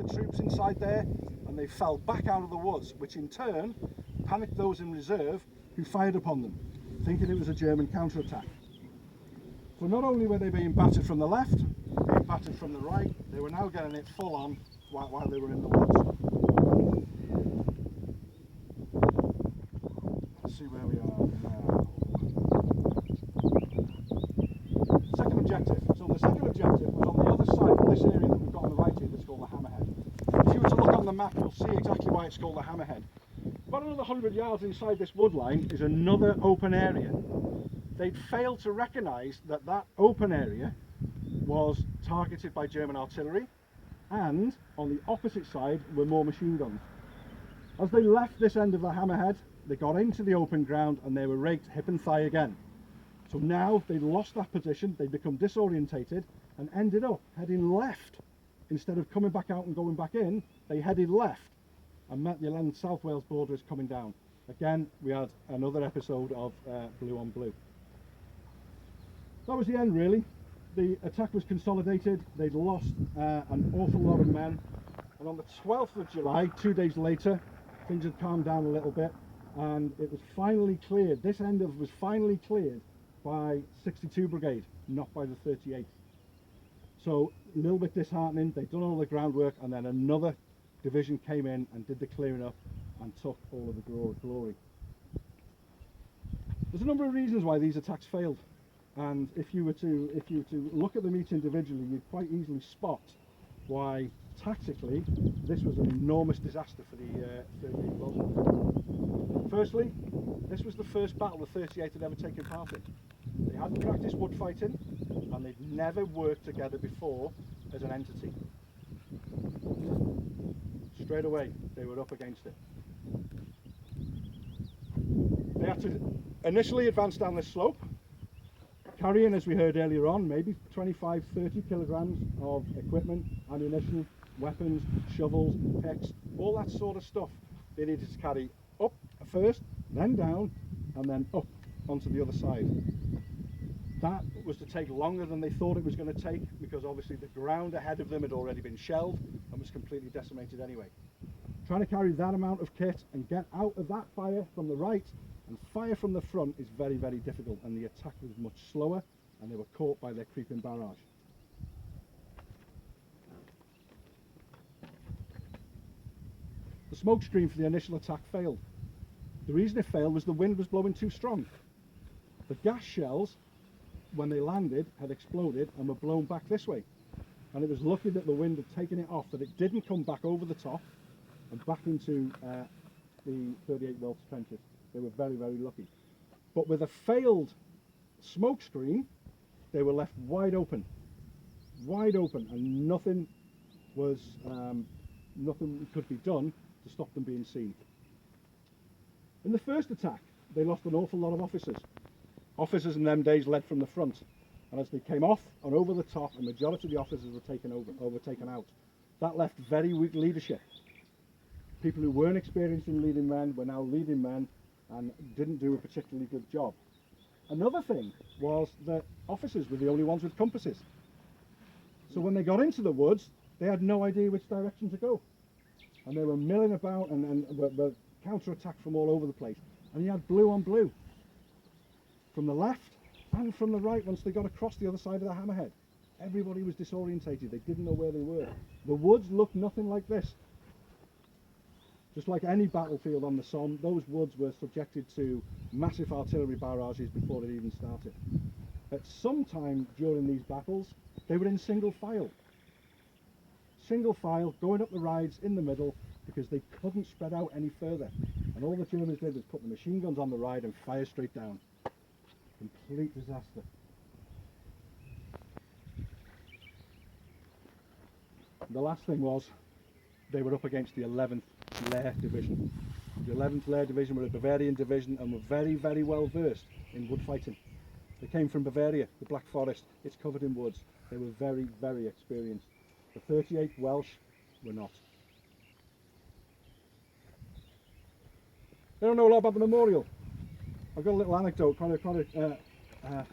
the troops inside there, and they fell back out of the woods, which in turn panicked those in reserve who fired upon them, thinking it was a German counterattack. So not only were they being battered from the left, being battered from the right, they were now getting it full on while they were in the woods. Let's see where we are now. Second objective. So the second objective was on the other side of this area that we've got on the right here that's called the Hammerhead. If you were to look on the map, you'll see exactly why it's called the Hammerhead. About another 100 yards inside this wood line is another open area. They'd failed to recognise that that open area was targeted by German artillery, and on the opposite side were more machine guns. As they left this end of the Hammerhead, they got into the open ground and they were raked hip and thigh again. So now they'd lost that position, they'd become disorientated and ended up heading left. Instead of coming back out and going back in, they headed left and met the 11th South Wales Borderers coming down. Again, we had another episode of blue on blue. That was the end really. The attack was consolidated, they'd lost an awful lot of men, and on the 12th of July, 2 days later, things had calmed down a little bit, and it was finally cleared. This end was finally cleared by 62 Brigade, not by the 38th. So a little bit disheartening. They'd done all the groundwork, and then another division came in and did the clearing up and took all of the glory. There's a number of reasons why these attacks failed, and if you were to look at them each individually, you'd quite easily spot why tactically this was an enormous disaster for the 38th Welsh. Firstly, this was the first battle the 38th had ever taken part in. They hadn't practiced wood fighting, and they'd never worked together before as an entity. Straight away, they were up against it. They had to initially advance down this slope, carrying, as we heard earlier on, maybe 25-30 kilograms of equipment, ammunition, weapons, shovels, picks, all that sort of stuff they needed to carry up first, then down, and then up onto the other side. That was to take longer than they thought it was going to take, because obviously the ground ahead of them had already been shelled and was completely decimated anyway. Trying to carry that amount of kit and get out of that fire from the right and fire from the front is very, very difficult, and the attack was much slower and they were caught by their creeping barrage. The smoke screen for the initial attack failed. The reason it failed was the wind was blowing too strong. The gas shells, when they landed, had exploded and were blown back this way, and it was lucky that the wind had taken it off, that it didn't come back over the top and back into the 38 Welsh trenches. They were very, very lucky. But with a failed smoke screen, they were left wide open, and nothing could be done to stop them being seen. In the first attack, they lost an awful lot of officers. Officers in them days led from the front, and as they came off and over the top, a majority of the officers were taken out. That left very weak leadership. People who weren't experienced in leading men were now leading men and didn't do a particularly good job. Another thing was that officers were the only ones with compasses. So when they got into the woods, they had no idea which direction to go. And they were milling about and were counter-attacked from all over the place. And you had blue on blue from the left and from the right once they got across the other side of the Hammerhead. Everybody was disorientated. They didn't know where they were. The woods looked nothing like this. Just like any battlefield on the Somme, those woods were subjected to massive artillery barrages before it even started. At some time during these battles, they were in single file, going up the rides in the middle, because they couldn't spread out any further. And all the Germans did was put the machine guns on the ride and fire straight down. Complete disaster. And the last thing was, they were up against the 11th Lair Division. The 11th Lair Division were a Bavarian division and were very, very well versed in wood fighting. They came from Bavaria, the Black Forest. It's covered in woods. They were very, very experienced. The 38th Welsh were not. They don't know a lot about the memorial. I've got a little anecdote, kind of